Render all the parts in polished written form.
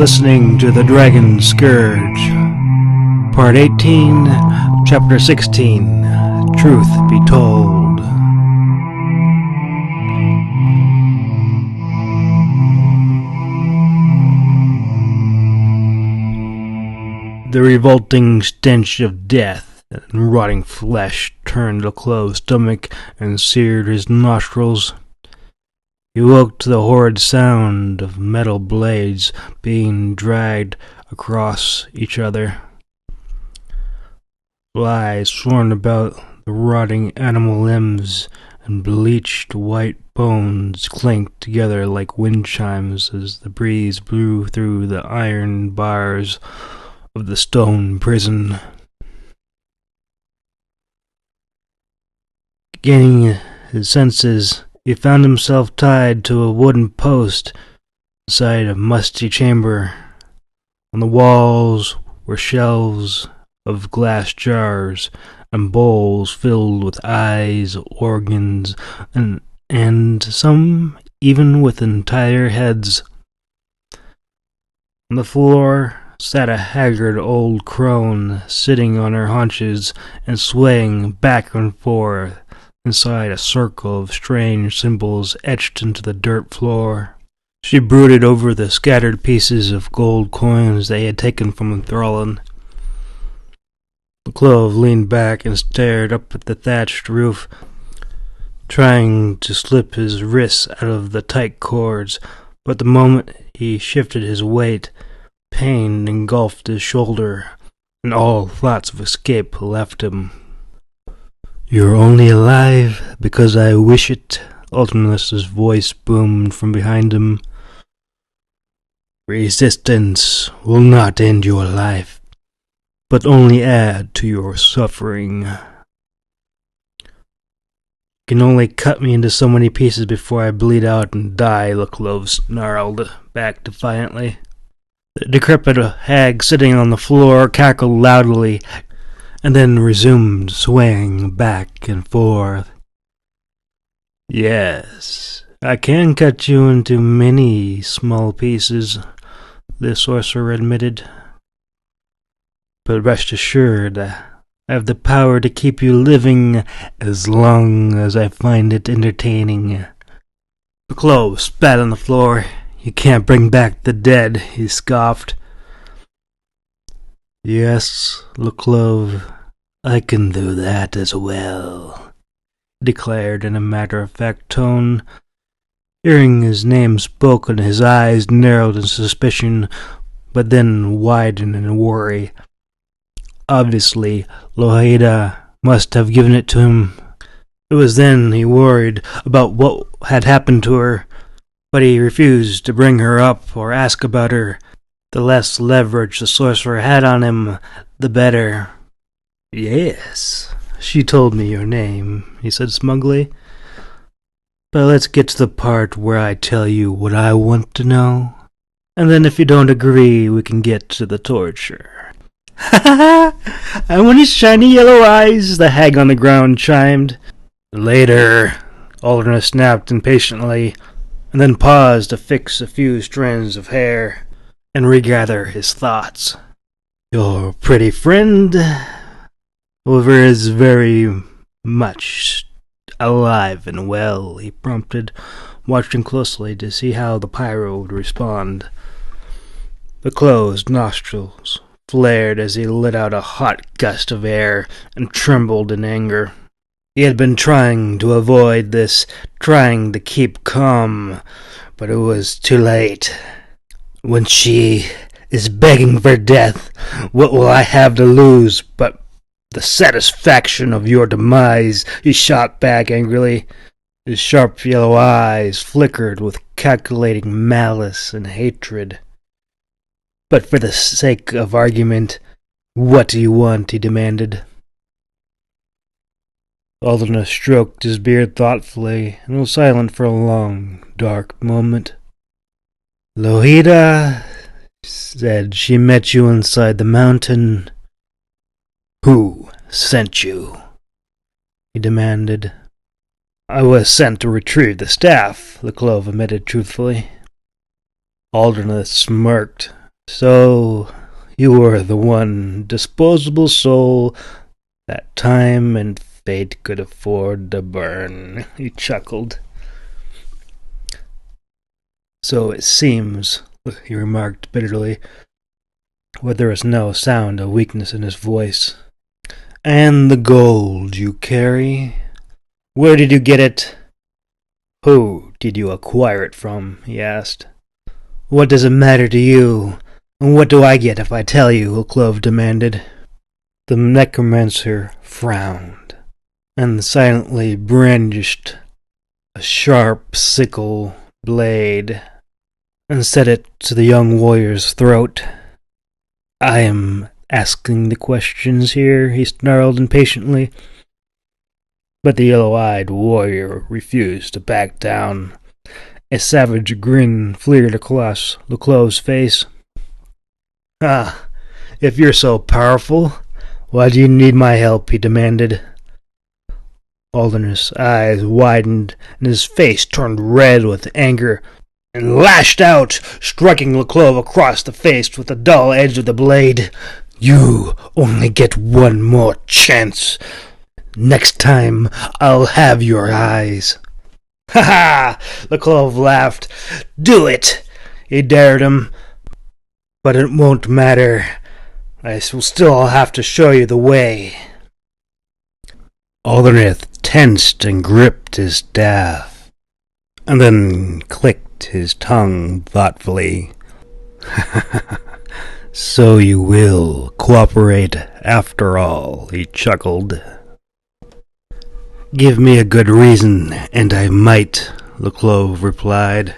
listening to The Dragon Scourge, Part 18, Chapter 16, Truth Be Told. The revolting stench of death and rotting flesh turned Leclose's stomach and seared his nostrils. He woke to the horrid sound of metal blades being dragged across each other. Flies swarmed about the rotting animal limbs, and bleached white bones clinked together like wind chimes as the breeze blew through the iron bars of the stone prison. Gaining his senses, he found himself tied to a wooden post inside a musty chamber. On the walls were shelves of glass jars and bowls filled with eyes, organs, and some even with entire heads. On the floor sat a haggard old crone, sitting on her haunches and swaying back and forth inside a circle of strange symbols etched into the dirt floor. She brooded over the scattered pieces of gold coins they had taken from Thrallin. Clove leaned back and stared up at the thatched roof, trying to slip his wrists out of the tight cords, but the moment he shifted his weight, pain engulfed his shoulder, and all thoughts of escape left him. "You're only alive because I wish it," Alternus's voice boomed from behind him. "Resistance will not end your life, but only add to your suffering. You can only cut me into so many pieces before I bleed out and die," Leclove snarled back defiantly. The decrepit hag sitting on the floor cackled loudly, and then resumed swaying back and forth. "Yes, I can cut you into many small pieces," the sorcerer admitted. "But rest assured, I have the power to keep you living as long as I find it entertaining." Leclove spat on the floor. "You can't bring back the dead," he scoffed. "Yes, Leclove, I can do that as well," he declared in a matter-of-fact tone. Hearing his name spoken, his eyes narrowed in suspicion, but then widened in worry. Obviously, Loheda must have given it to him. It was then he worried about what had happened to her, but he refused to bring her up or ask about her. The less leverage the sorcerer had on him, the better. "Yes, she told me your name," he said smugly. "But let's get to the part where I tell you what I want to know. And then if you don't agree, we can get to the torture." "Ha ha ha! I want his shiny yellow eyes," the hag on the ground chimed. "Later," Aldernus snapped impatiently, and then paused to fix a few strands of hair and regather his thoughts. "Your pretty friend, however, is very much alive and well," he prompted, watching closely to see how the pyro would respond. The closed nostrils flared as he let out a hot gust of air and trembled in anger. He had been trying to avoid this, trying to keep calm, but it was too late. "When she is begging for death, what will I have to lose but the satisfaction of your demise?" he shot back angrily. His sharp yellow eyes flickered with calculating malice and hatred. "But for the sake of argument, what do you want?" he demanded. Aldernus stroked his beard thoughtfully and was silent for a long, dark moment. "Loheda said she met you inside the mountain. Who sent you?" he demanded. "I was sent to retrieve the staff," Leclove admitted truthfully. Aldernus smirked. So, you were the one disposable soul that time and fate could afford to burn. He chuckled. So it seems, he remarked bitterly, but there was no sound of weakness in his voice. And the gold you carry? Where did you get it? Who did you acquire it from? He asked. What does it matter to you? And what do I get if I tell you? Clove demanded. The necromancer frowned and silently brandished a sharp sickle blade and set it to the young warrior's throat. I am asking the questions here, he snarled impatiently. But the yellow-eyed warrior refused to back down. A savage grin fleered across Leclove's face. Ah, if you're so powerful, why do you need my help? He demanded. Aldern's eyes widened and his face turned red with anger and lashed out, striking Leclove across the face with the dull edge of the blade. You only get one more chance. Next time, I'll have your eyes. Ha ha! Leclove laughed. Do it! He dared him. But it won't matter. I will still have to show you the way. Alderneth tensed and gripped his staff, and then clicked his tongue thoughtfully. So you will cooperate after all, he chuckled. Give me a good reason, and I might, Leclove replied.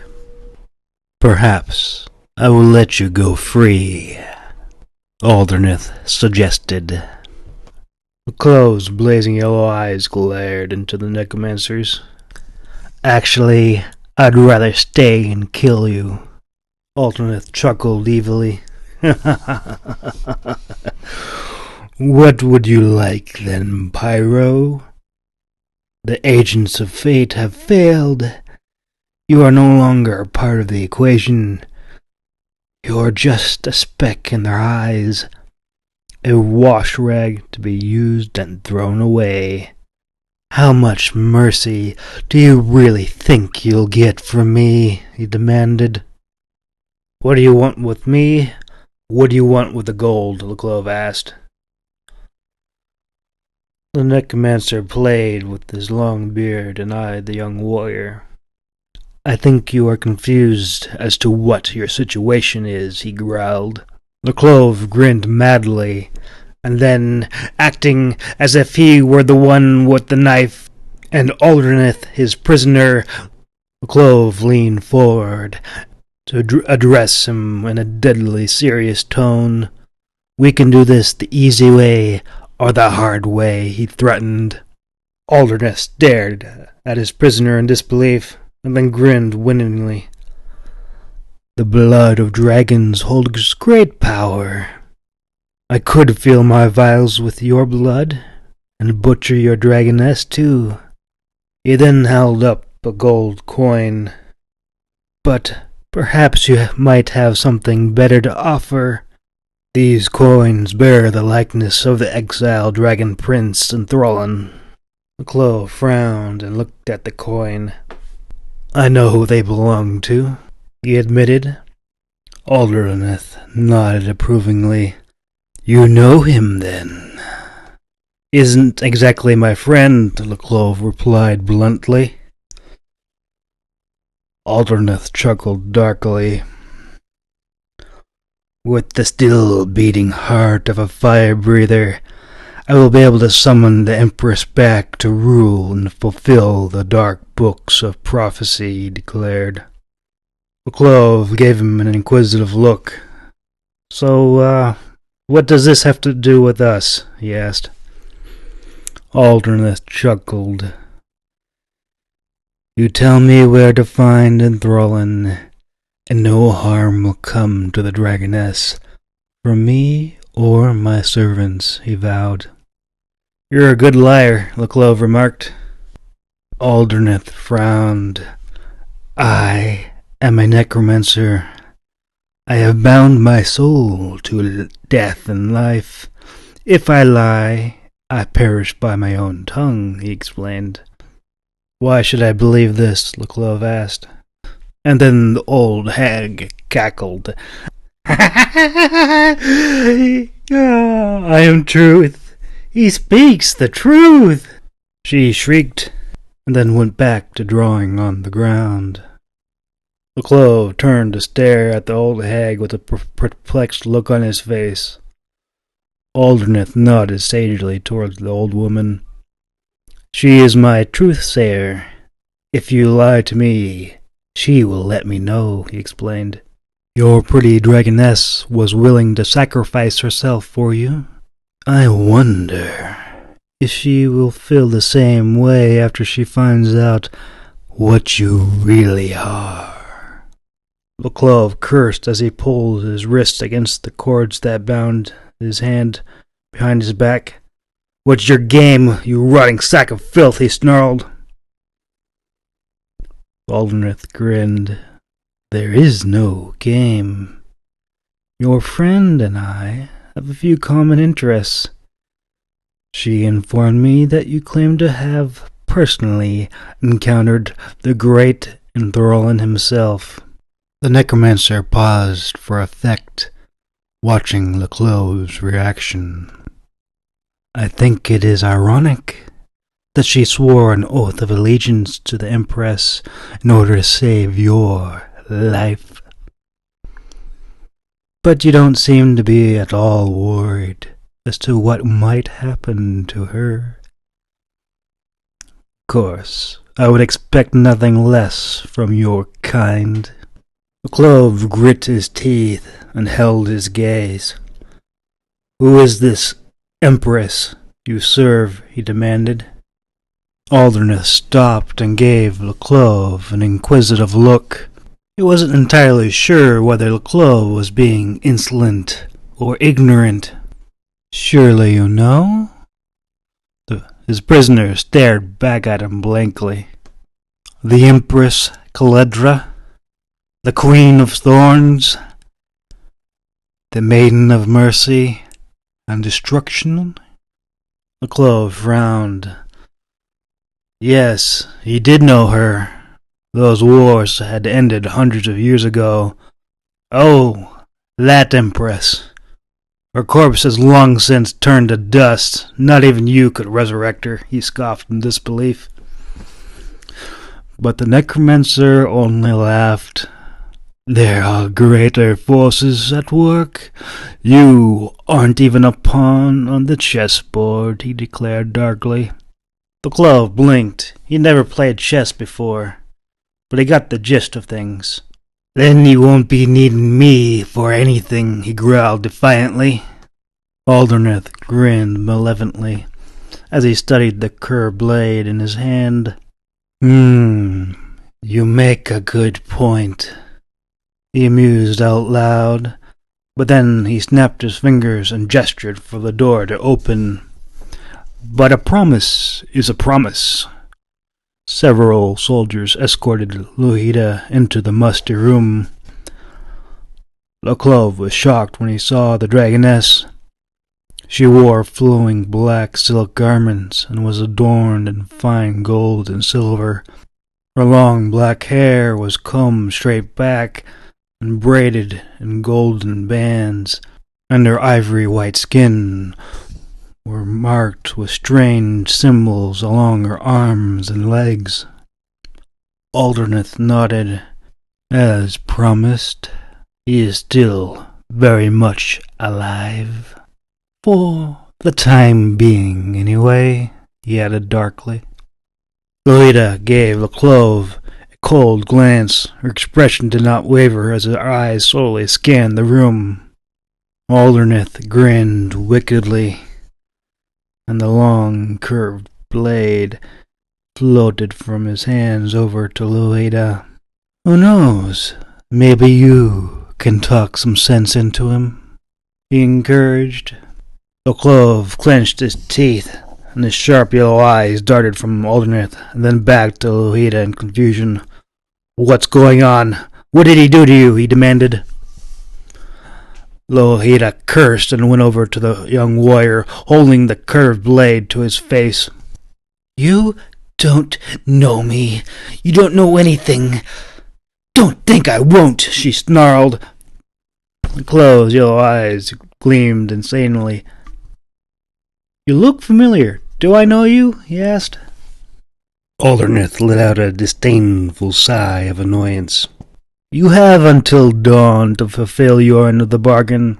Perhaps I will let you go free, Alderneth suggested. Leclove's blazing yellow eyes glared into the necromancer's. Actually, I'd rather stay and kill you, Alderneth chuckled evilly. What would you like then, Pyro? The agents of fate have failed. You are no longer a part of the equation. You're just a speck in their eyes, a wash rag to be used and thrown away. How much mercy do you really think you'll get from me? He demanded. What do you want with me? What do you want with the gold? Leclove asked. The necromancer played with his long beard and eyed the young warrior. I think you are confused as to what your situation is, he growled. Leclove grinned madly, and then, acting as if he were the one with the knife and Alderneth his prisoner, Leclove leaned forward to address him in a deadly serious tone. We can do this the easy way or the hard way, he threatened. Alderneth stared at his prisoner in disbelief, and then grinned winningly. The blood of dragons holds great power. I could fill my vials with your blood, and butcher your dragoness too. He then held up a gold coin. But perhaps you might have something better to offer. These coins bear the likeness of the exiled dragon prince Enthrallin. Leclove frowned and looked at the coin. I know who they belong to, he admitted. Alderneth nodded approvingly. You know him, then? Isn't exactly my friend, Leclove replied bluntly. Alderneth chuckled darkly. With the still beating heart of a fire-breather, I will be able to summon the Empress back to rule and fulfill the dark books of prophecy, he declared. Leclove gave him an inquisitive look. So, what does this have to do with us? He asked. Alderneth chuckled. You tell me where to find Enthrallin, and no harm will come to the dragoness from me or my servants, he vowed. You're a good liar, Leclove remarked. Alderneth frowned. I am a necromancer. I have bound my soul to death and life. If I lie, I perish by my own tongue, he explained. Why should I believe this? Laclove asked. And then the old hag cackled. I am truth. He speaks the truth. She shrieked, and then went back to drawing on the ground. Laclove turned to stare at the old hag with a perplexed look on his face. Alderneth nodded sagely towards the old woman. She is my truth-sayer. If you lie to me, she will let me know, he explained. Your pretty dragoness was willing to sacrifice herself for you. I wonder if she will feel the same way after she finds out what you really are. Laclove cursed as he pulled his wrist against the cords that bound his hand behind his back. What's your game, you rotting sack of filth? He snarled. Alderneth grinned. There is no game. Your friend and I have a few common interests. She informed me that you claim to have personally encountered the great Enthrallin himself. The necromancer paused for effect, watching Laclove's reaction. I think it is ironic that she swore an oath of allegiance to the Empress in order to save your life. But you don't seem to be at all worried as to what might happen to her. Of course, I would expect nothing less from your kind. Laclove grit his teeth and held his gaze. Who is this Empress you serve? He demanded. Alderneth stopped and gave Laclove an inquisitive look. He wasn't entirely sure whether Laclove was being insolent or ignorant. Surely you know? His prisoner stared back at him blankly. The Empress Caledra? The Queen of Thorns? The Maiden of Mercy and Destruction? Laclove frowned. Yes, he did know her. Those wars had ended hundreds of years ago. Oh, that Empress. Her corpse has long since turned to dust. Not even you could resurrect her, he scoffed in disbelief. But the necromancer only laughed. There are greater forces at work. You aren't even a pawn on the chessboard, he declared darkly. Laclove blinked. He'd never played chess before, but he got the gist of things. Then you won't be needing me for anything, he growled defiantly. Alderneth grinned malevolently as he studied the curved blade in his hand. You make a good point, he mused out loud, but then he snapped his fingers and gestured for the door to open. But a promise is a promise. Several soldiers escorted Luhida into the musty room. Laclove was shocked when he saw the dragoness. She wore flowing black silk garments and was adorned in fine gold and silver. Her long black hair was combed straight back and braided in golden bands, and her ivory white skin were marked with strange symbols along her arms and legs. Alderneth nodded. As promised, he is still very much alive. For the time being, anyway, he added darkly. Luhida gave Laclove a cold glance. Her expression did not waver as her eyes slowly scanned the room. Alderneth grinned wickedly, and the long, curved blade floated from his hands over to Luhida. Who knows? Maybe you can talk some sense into him, he encouraged. Laclove clenched his teeth, and his sharp yellow eyes darted from Alderneth and then back to Luhida in confusion. What's going on? What did he do to you? He demanded. Lohita cursed and went over to the young warrior, holding the curved blade to his face. You don't know me. You don't know anything. Don't think I won't, she snarled. The closed yellow eyes gleamed insanely. You look familiar. Do I know you? He asked. Alderneth let out a disdainful sigh of annoyance. You have until dawn to fulfill your end of the bargain.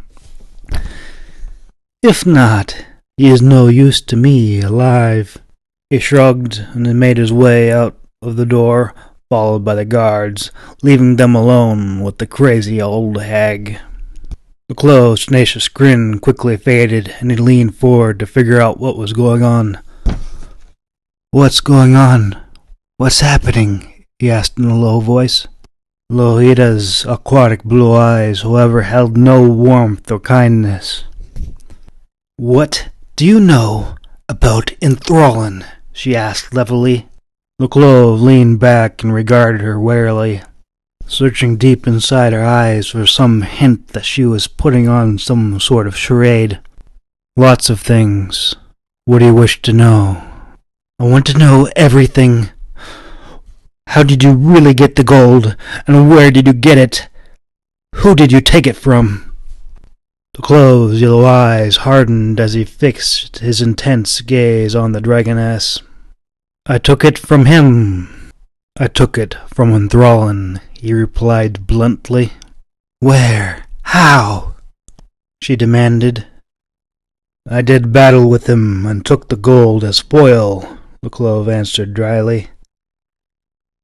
If not, he is no use to me alive. He shrugged and made his way out of the door, followed by the guards, leaving them alone with the crazy old hag. The closed, tenacious grin quickly faded, and he leaned forward to figure out what was going on. What's going on? What's happening? He asked in a low voice. Lohita's aquatic blue eyes, however, held no warmth or kindness. What do you know about Enthrallin? She asked levelly. The clove leaned back and regarded her warily, searching deep inside her eyes for some hint that she was putting on some sort of charade. Lots of things. What do you wish to know? I want to know everything. How did you really get the gold, and where did you get it? Who did you take it from? The clove's yellow eyes hardened as he fixed his intense gaze on the dragoness. I took it from him. I took it from Enthrallin, he replied bluntly. Where? How? She demanded. I did battle with him and took the gold as spoil, the clove answered dryly.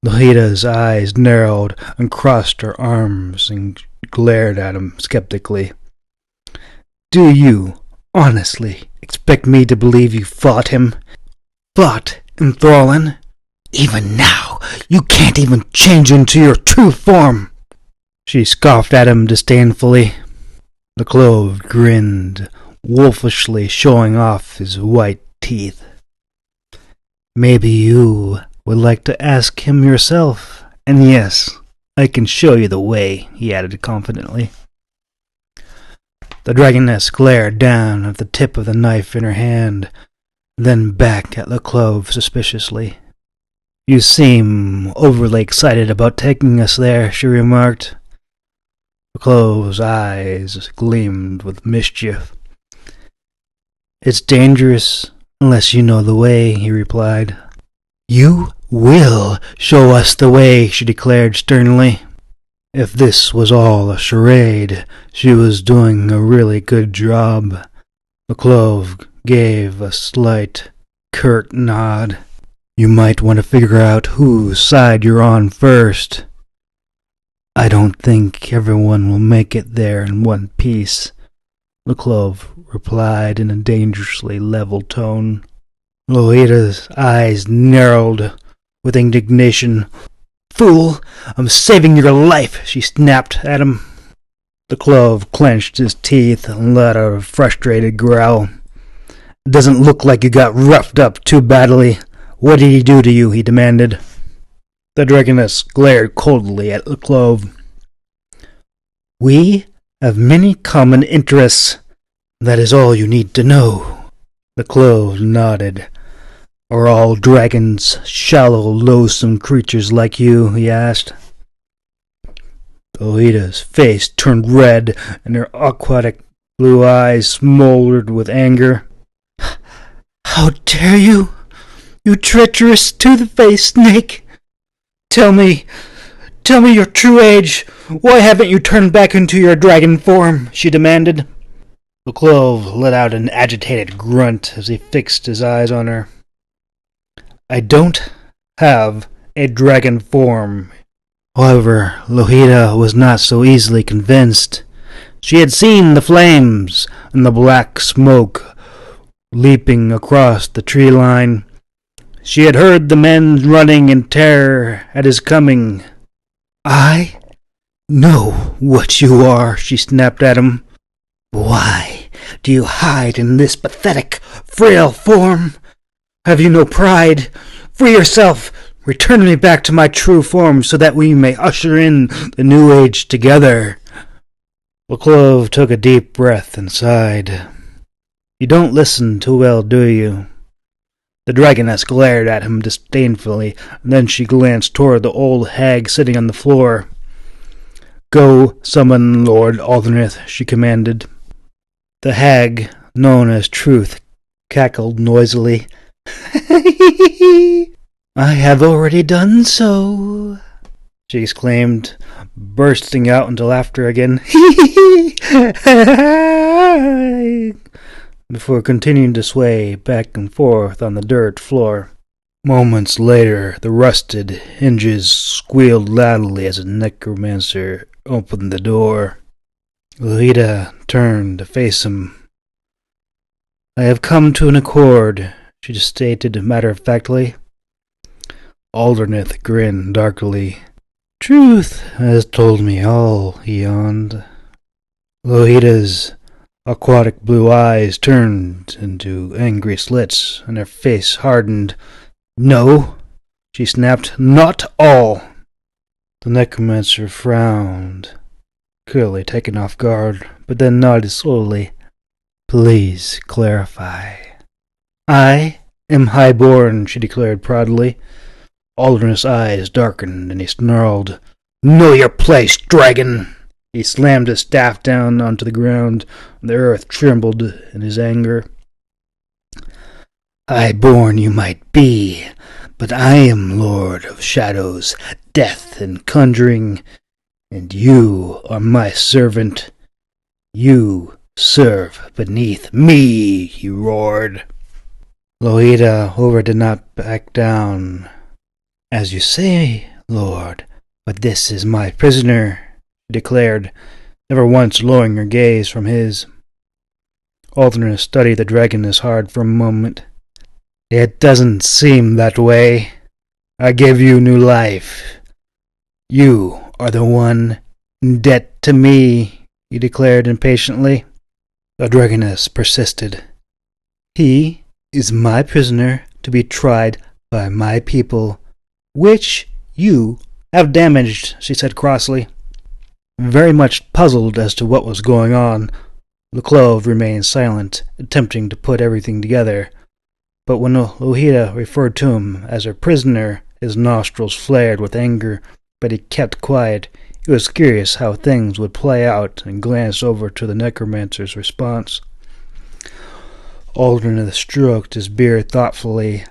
Lohita's eyes narrowed and crossed her arms and glared at him skeptically. Do you, honestly, expect me to believe you fought him? Fought Enthrallin? Even now, you can't even change into your true form! She scoffed at him disdainfully. The clove grinned, wolfishly showing off his white teeth. Maybe you would like to ask him yourself, and yes, I can show you the way, he added confidently. The dragoness glared down at the tip of the knife in her hand, then back at the clove suspiciously. You seem overly excited about taking us there, she remarked. The clove's eyes gleamed with mischief. It's dangerous unless you know the way, he replied. You will show us the way, she declared sternly. If this was all a charade, she was doing a really good job. The clove gave a slight, curt nod. You might want to figure out whose side you're on first. I don't think everyone will make it there in one piece, the clove replied in a dangerously level tone. Lohita's eyes narrowed with indignation. Fool! I'm saving your life, she snapped at him. The clove clenched his teeth and let out a frustrated growl. It doesn't look like you got roughed up too badly. What did he do to you? He demanded. The dragoness glared coldly at the clove. We have many common interests. That is all you need to know. The clove nodded. Are all dragons shallow, loathsome creatures like you? He asked. Lohita's face turned red, and her aquatic blue eyes smoldered with anger. How dare you! You treacherous to-the-face snake! Tell me your true age! Why haven't you turned back into your dragon form? She demanded. The clove let out an agitated grunt as he fixed his eyes on her. I don't have a dragon form. However, Lohita was not so easily convinced. She had seen the flames and the black smoke leaping across the tree line. She had heard the men running in terror at his coming. I know what you are, she snapped at him. Why do you hide in this pathetic, frail form? Have you no pride? Free yourself! Return me back to my true form so that we may usher in the new age together. Clove took a deep breath and sighed. You don't listen too well, do you? The dragoness glared at him disdainfully, and then she glanced toward the old hag sitting on the floor. Go summon Lord Aldernith, she commanded. The hag, known as Truth, cackled noisily. I have already done so, she exclaimed, bursting out into laughter again. Before continuing to sway back and forth on the dirt floor. Moments later, the rusted hinges squealed loudly as a necromancer opened the door. Lolita turned to face him. I have come to an accord, she stated matter-of-factly. Aldernith grinned darkly. Truth has told me all, he yawned. Lolita's aquatic blue eyes turned into angry slits, and her face hardened. No, she snapped, not all. The necromancer frowned, clearly taken off guard, but then nodded slowly. Please clarify. I am highborn, she declared proudly. Aldern's eyes darkened, and he snarled, Know your place, dragon! He slammed his staff down onto the ground, and the earth trembled in his anger. Highborn you might be, but I am Lord of Shadows, Death, and Conjuring, and you are my servant. You serve beneath me, he roared. Lolita, however, did not back down. As you say, Lord, but this is my prisoner, she declared, never once lowering her gaze from his. Alderness studied the dragoness hard for a moment. It doesn't seem that way. I give you new life. You are the one in debt to me, he declared impatiently. The dragoness persisted. He is my prisoner to be tried by my people, which you have damaged, she said crossly. Very much puzzled as to what was going on, the Clove remained silent, attempting to put everything together. But when Lolita referred to him as her prisoner, his nostrils flared with anger, but he kept quiet. He was curious how things would play out and glanced over to the necromancer's response. Aldernith stroked his beard thoughtfully,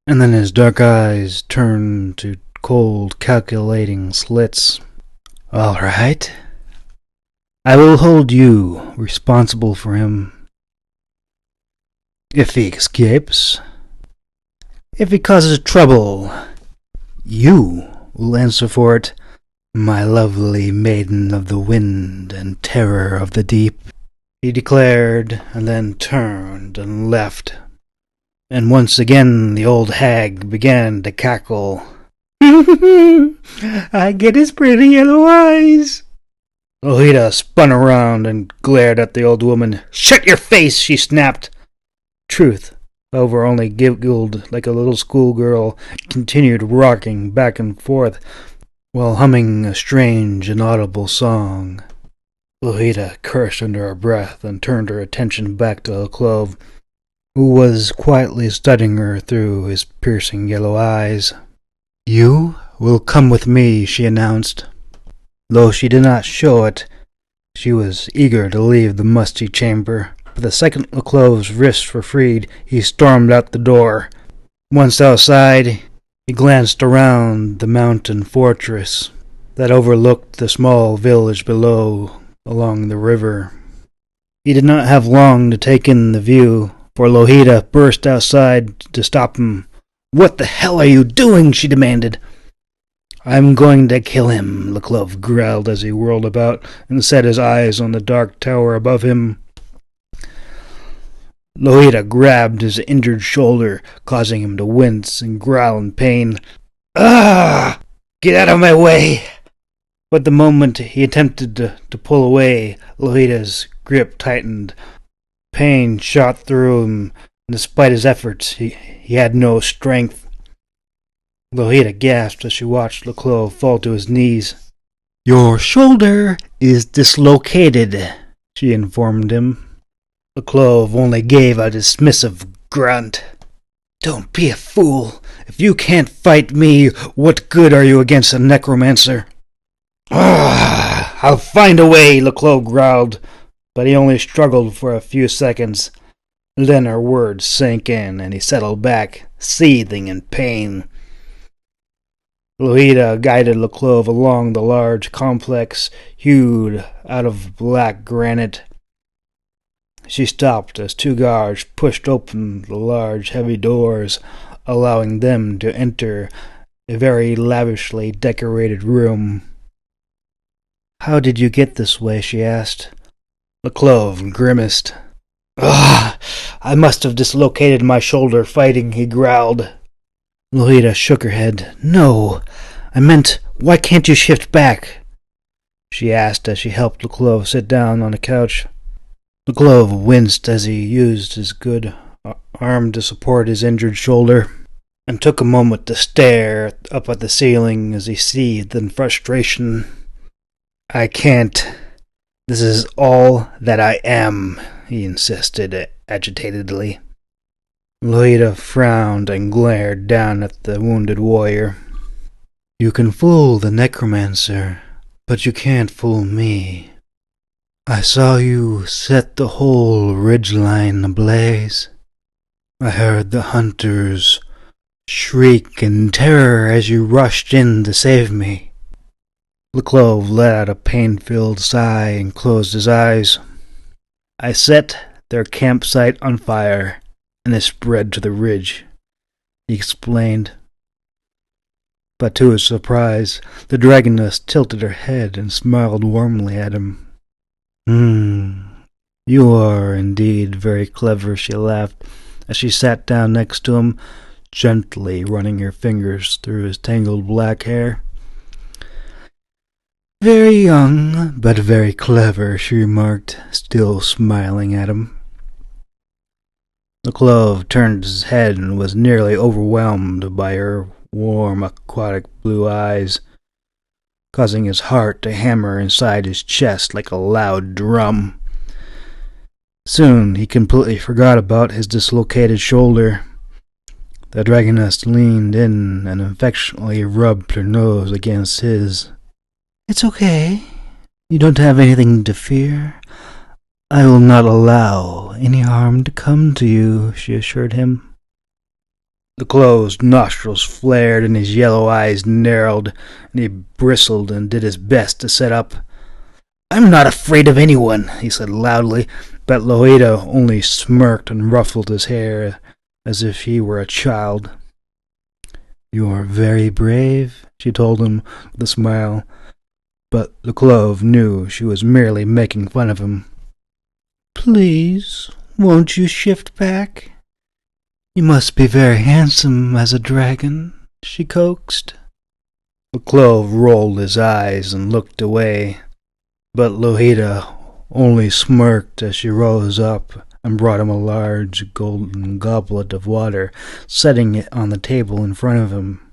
and then his dark eyes turned to cold, calculating slits. All right. I will hold you responsible for him. If he escapes, if he causes trouble, you will answer for it, my lovely maiden of the wind and terror of the deep, he declared, and then turned and left. And once again the old hag began to cackle. I get his pretty yellow eyes. Lolita spun around and glared at the old woman. Shut your face, she snapped. Truth, however, only giggled like a little schoolgirl, continued rocking back and forth while humming a strange, inaudible song. Lolita cursed under her breath and turned her attention back to the Clove, who was quietly studying her through his piercing yellow eyes. You will come with me, she announced. Though she did not show it, she was eager to leave the musty chamber. But the second the Clove's wrists were freed, he stormed out the door. Once outside, he glanced around the mountain fortress that overlooked the small village below along the river. He did not have long to take in the view, for Lolita burst outside to stop him. What the hell are you doing? She demanded. I'm going to kill him, the Clove growled as he whirled about and set his eyes on the dark tower above him. Lolita grabbed his injured shoulder, causing him to wince and growl in pain. Ah! Get out of my way! But the moment he attempted to pull away, Lolita's grip tightened. Pain shot through him, and despite his efforts, he had no strength. Lolita gasped as she watched the Clove fall to his knees. Your shoulder is dislocated, she informed him. The clove only gave a dismissive grunt. Don't be a fool. If you can't fight me, what good are you against a necromancer? I'll find a way, the clove growled, but he only struggled for a few seconds. Then her words sank in, and he settled back, seething in pain. Lohita guided the clove along the large complex hewed out of black granite. She stopped as two guards pushed open the large, heavy doors, allowing them to enter a very lavishly decorated room. How did you get this way? She asked. The clove grimaced. I must have dislocated my shoulder fighting, he growled. Lohita shook her head. No, I meant, why can't you shift back? She asked as she helped the clove sit down on a couch. The clove winced as he used his good arm to support his injured shoulder, and took a moment to stare up at the ceiling as he seethed in frustration. I can't. This is all that I am, he insisted agitatedly. Lohita frowned and glared down at the wounded warrior. You can fool the necromancer, but you can't fool me. I saw you set the whole ridgeline ablaze. I heard the hunters shriek in terror as you rushed in to save me. The clove let out a pain-filled sigh and closed his eyes. I set their campsite on fire, and it spread to the ridge, he explained. But to his surprise, the dragoness tilted her head and smiled warmly at him. You are indeed very clever, she laughed, as she sat down next to him, gently running her fingers through his tangled black hair. Very young, but very clever, she remarked, still smiling at him. The clove turned his head and was nearly overwhelmed by her warm, aquatic blue eyes, causing his heart to hammer inside his chest like a loud drum. Soon he completely forgot about his dislocated shoulder. The dragoness leaned in and affectionately rubbed her nose against his. It's okay. You don't have anything to fear. I will not allow any harm to come to you, she assured him. The clove's nostrils flared and his yellow eyes narrowed, and he bristled and did his best to sit up. I'm not afraid of anyone, he said loudly, but Lohita only smirked and ruffled his hair as if he were a child. You are very brave, she told him with a smile, but the clove knew she was merely making fun of him. Please, won't you shift back? You must be very handsome as a dragon, she coaxed. The clove rolled his eyes and looked away, but Lohita only smirked as she rose up and brought him a large golden goblet of water, setting it on the table in front of him.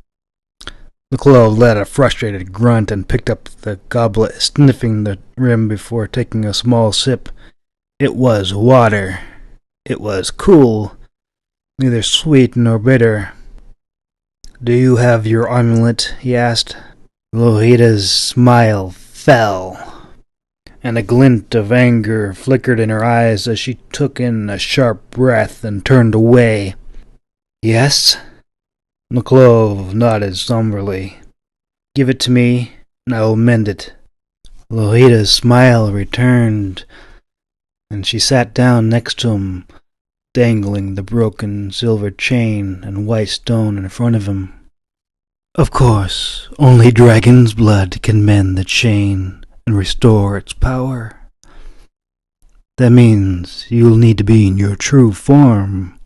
The clove let a frustrated grunt and picked up the goblet, sniffing the rim before taking a small sip. It was water. It was cool, neither sweet nor bitter. Do you have your amulet? He asked. Lohita's smile fell, and a glint of anger flickered in her eyes as she took in a sharp breath and turned away. Yes? The clove nodded somberly. Give it to me, and I will mend it. Lohita's smile returned, and she sat down next to him, dangling the broken silver chain and white stone in front of him. Of course, only dragon's blood can mend the chain and restore its power. That means you'll need to be in your true form.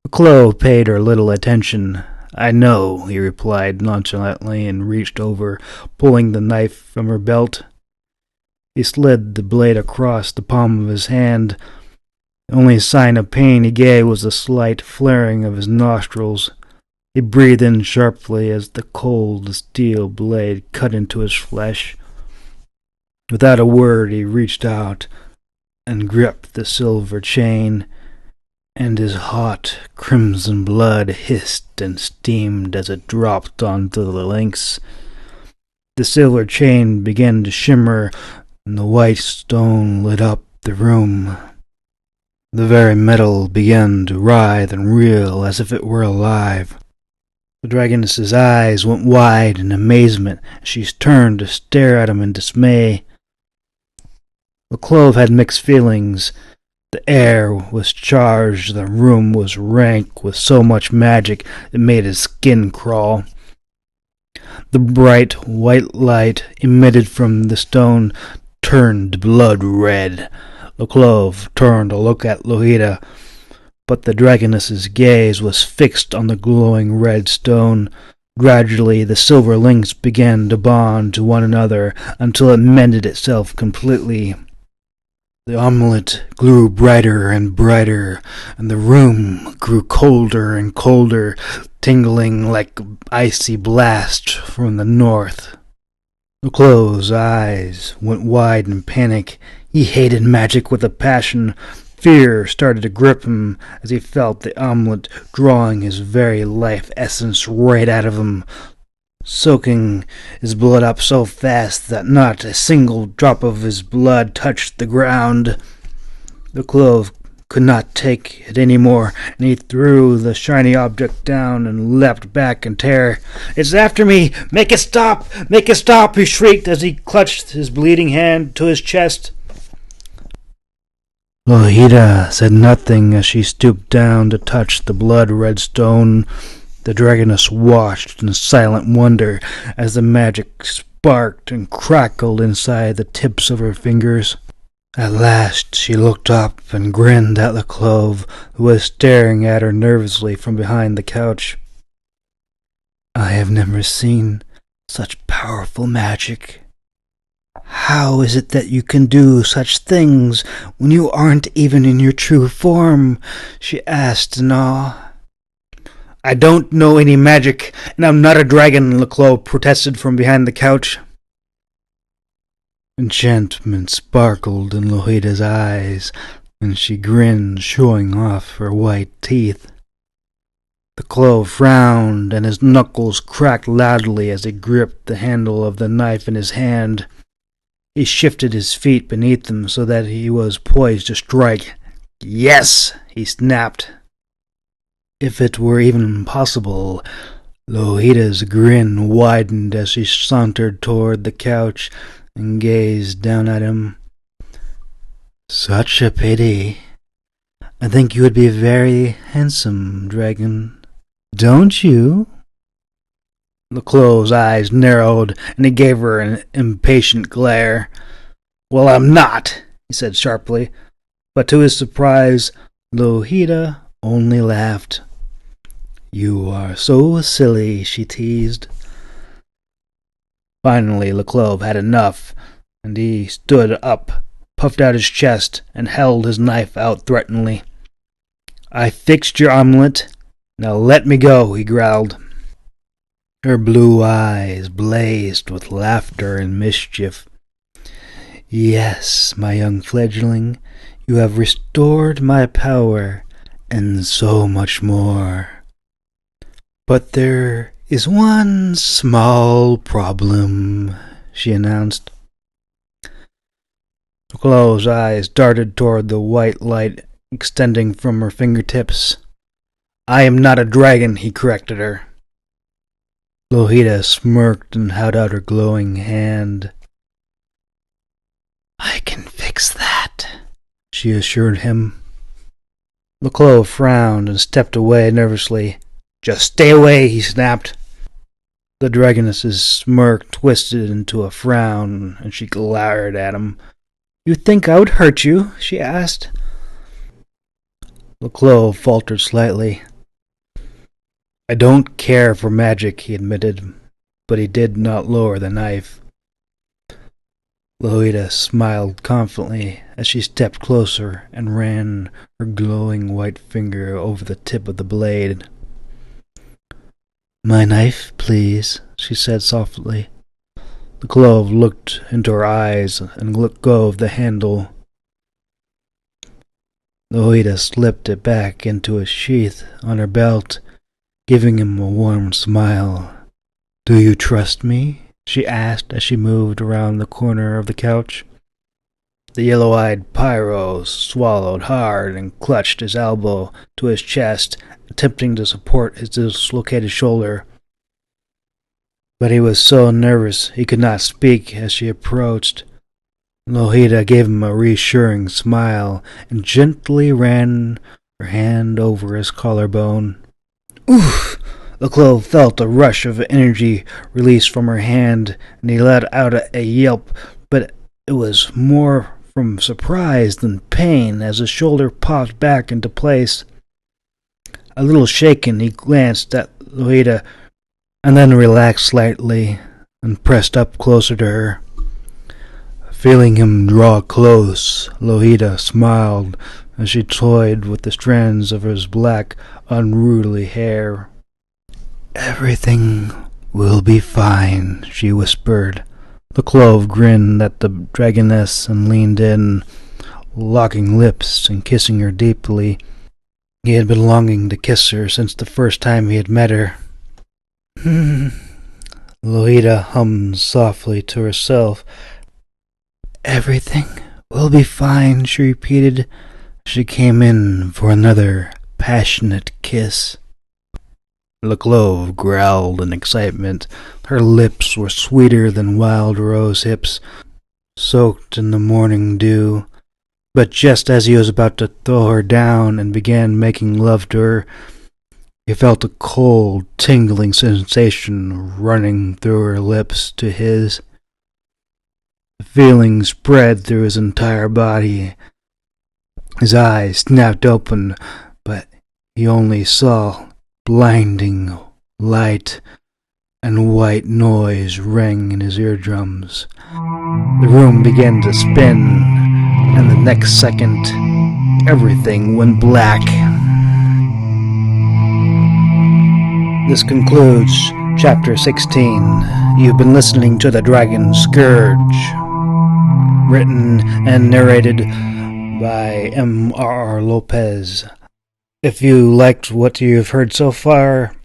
The clove paid her little attention. I know, he replied nonchalantly and reached over, pulling the knife from her belt. He slid the blade across the palm of his hand. The only sign of pain he gave was a slight flaring of his nostrils. He breathed in sharply as the cold steel blade cut into his flesh. Without a word, he reached out and gripped the silver chain, and his hot crimson blood hissed and steamed as it dropped onto the links. The silver chain began to shimmer, and the white stone lit up the room. The very metal began to writhe and reel as if it were alive. The dragoness's eyes went wide in amazement as she turned to stare at him in dismay. The clove had mixed feelings. The air was charged, the room was rank with so much magic it made his skin crawl. The bright white light emitted from the stone turned blood red. The clove turned to look at Lohita, but the dragoness's gaze was fixed on the glowing red stone. Gradually, the silver links began to bond to one another until it mended itself completely. The omelette grew brighter and brighter, and the room grew colder and colder, tingling like an icy blast from the north. The clove's eyes went wide in panic. He hated magic with a passion. Fear started to grip him as he felt the omelette drawing his very life essence right out of him, soaking his blood up so fast that not a single drop of his blood touched the ground. The clove could not take it any more, and he threw the shiny object down and leapt back in terror. "It's after me! Make it stop! Make it stop!" he shrieked as he clutched his bleeding hand to his chest. Lohita said nothing as she stooped down to touch the blood-red stone. The dragoness watched in silent wonder as the magic sparked and crackled inside the tips of her fingers. At last she looked up and grinned at the clove, who was staring at her nervously from behind the couch. "I have never seen such powerful magic. How is it that you can do such things when you aren't even in your true form?" she asked in awe. "I don't know any magic, and I'm not a dragon," the clove protested from behind the couch. Enchantment sparkled in Lohita's eyes, and she grinned, showing off her white teeth. The clove frowned, and his knuckles cracked loudly as he gripped the handle of the knife in his hand. He shifted his feet beneath him so that he was poised to strike. "Yes!" he snapped. If it were even possible, Lohita's grin widened as she sauntered toward the couch and gazed down at him. "Such a pity. I think you would be very handsome, dragon. Don't you?" The clove's eyes narrowed, and he gave her an impatient glare. "Well, I'm not," he said sharply, but to his surprise, Lohita only laughed. "You are so silly," she teased. Finally, the clove had enough, and he stood up, puffed out his chest, and held his knife out threateningly. "I fixed your omelette. Now let me go," he growled. Her blue eyes blazed with laughter and mischief. "Yes, my young fledgling, you have restored my power, and so much more. But there is one small problem," she announced. The clove's eyes darted toward the white light extending from her fingertips. "I am not a dragon," he corrected her. Lohita smirked and held out her glowing hand. "I can fix that," she assured him. The clove frowned and stepped away nervously. "Just stay away," he snapped. The dragoness's smirk twisted into a frown, and she glowered at him. "You think I would hurt you?" she asked. The clove faltered slightly. "I don't care for magic," he admitted, but he did not lower the knife. Lohita smiled confidently as she stepped closer and ran her glowing white finger over the tip of the blade. My knife, please, she said softly. The glove looked into her eyes and let go of the handle. Loida slipped it back into its sheath on her belt, giving him a warm smile. Do you trust me? She asked as she moved around the corner of the couch. The yellow-eyed Pyro swallowed hard and clutched his elbow to his chest, attempting to support his dislocated shoulder. But he was so nervous he could not speak as she approached. Lohita gave him a reassuring smile and gently ran her hand over his collarbone. Oof! The clove felt a rush of energy released from her hand, and he let out a yelp, but it was more from surprise than pain as his shoulder popped back into place. A little shaken, he glanced at Lohita and then relaxed slightly and pressed up closer to her. Feeling him draw close, Lohita smiled as she toyed with the strands of his black, unruly hair. Everything will be fine, she whispered. The clove grinned at the dragoness and leaned in, locking lips and kissing her deeply. He had been longing to kiss her since the first time he had met her. Lohita hummed softly to herself. Everything will be fine, she repeated. She came in for another passionate kiss. The clove growled in excitement. Her lips were sweeter than wild rose hips, soaked in the morning dew. But just as he was about to throw her down and began making love to her, he felt a cold, tingling sensation running through her lips to his. The feeling spread through his entire body. His eyes snapped open, but he only saw blinding light, and white noise rang in his eardrums. The room began to spin, and the next second, everything went black. This concludes Chapter 16. You've been listening to The Dragon Scourge, written and narrated by M.R.R. Lopez. If you liked what you've heard so far,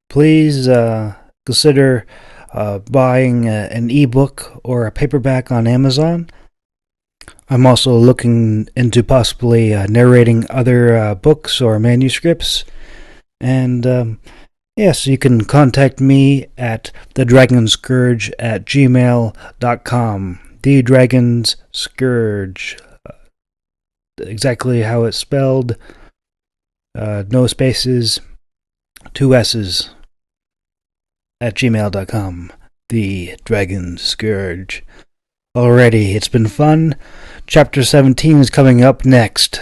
please consider buying an ebook or a paperback on Amazon. I'm also looking into possibly narrating other books or manuscripts. And yes, you can contact me at thedragonscourge@gmail.com. The Dragon's Scourge. Exactly how it's spelled. No spaces, 2 S's at gmail.com. The Dragon's Scourge. Alrighty, it's been fun. Chapter 17 is coming up next.